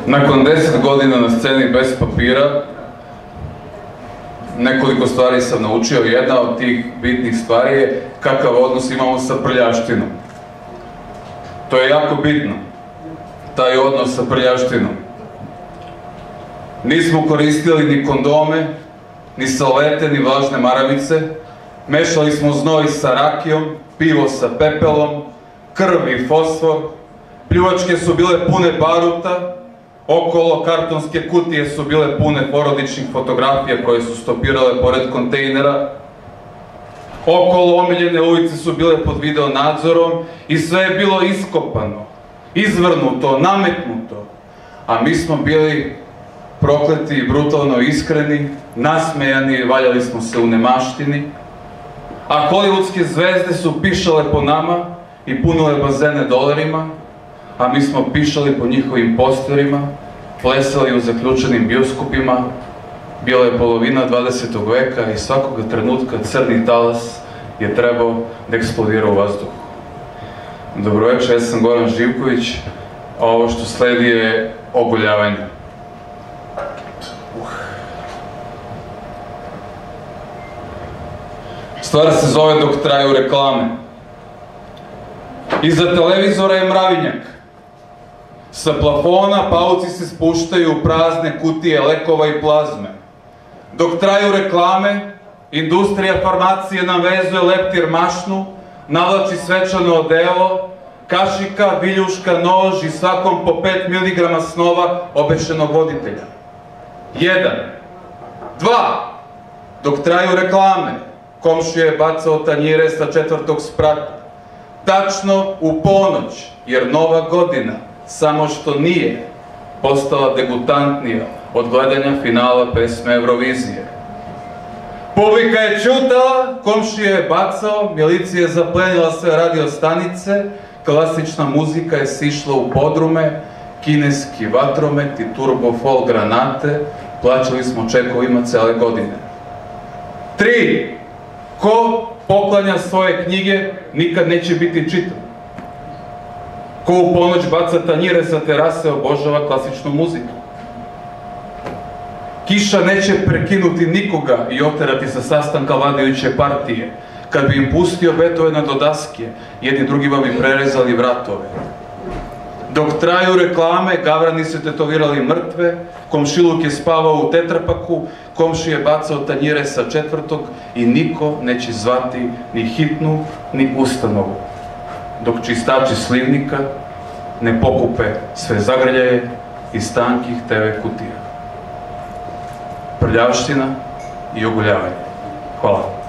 Nakon 10 godina na sceni bez papira, nekoliko stvari sam naučio. Jedna od tih bitnih stvari je kakav odnos imamo sa prljavštinom. To je jako bitno, taj odnos sa prljavštinom. Nismo koristili ni kondome, ni salvete, ni vlažne maramice. Mešali smo znoj sa rakijom, pivo sa pepelom, krv i fosfor. Pljuvačke su bile pune baruta, okolo kartonske kutije su bile pune porodičnih fotografija koje su stopirale pored kontejnera. Okolo omiljene ulice su bile pod video nadzorom i sve je bilo iskopano, izvrnuto, nametnuto. A mi smo bili prokleti i brutalno iskreni, nasmejani, valjali smo se u nemaštini. A hollywoodske zvezde su pišale po nama i punile bazene dolarima, a mi smo pišali po njihovim posterima, plesali u zaključenim bioskopima. Bila je polovina 20. veka i svakoga trenutka crni talas je trebao da eksplodira u vazduhu. Dobroveče, ja sam Goran Živković, a ovo što sledi je ogoljavanje. Stvar se zove Dok traju reklame. Iza televizora je mravinjak. Sa plafona pauci se spuštaju u prazne kutije lekova i plazme. Dok traju reklame, industrija farmacije nam vezuje leptir mašnu, navlači svečano odelo, kašika, viljuška, nož i svakom po 5 miligrama snova obešenog voditelja. 1. 2. Dok traju reklame, komšija je bacao tanjire sa 4. sprata. Tačno u ponoć, jer Nova godina, samo što nije, postala degutantnija od gledanja finala pesme Eurovizije. Publika je ćutala, komšija je bacao, milicija je zaplenila sve radio stanice, klasična muzika je sišla u podrume, kineski vatromet i turbo folk granate, plaćali smo čekovima cele godine. 3. Ko poklanja svoje knjige, nikad neće biti čitan. Ko u ponoć baca tanjire sa terase, obožava klasičnu muziku. Kiša neće prekinuti nikoga i oterati sa sastanka vladajuće partije. Kad bi im pustio Beethovena do daske, jedni drugima bi prerezali vratove. Dok traju reklame, gavrani su tetovirali mrtve, komšiluk je spavao u tetrapaku, komšija je bacao tanjire sa 4. i niko neće zvati ni hitnu, ni ustanovu. Dok čistači slivnika ne pokupe sve zagrljaje iz tankih TV kutija. Prljavština i ogoljavanje. Hvala.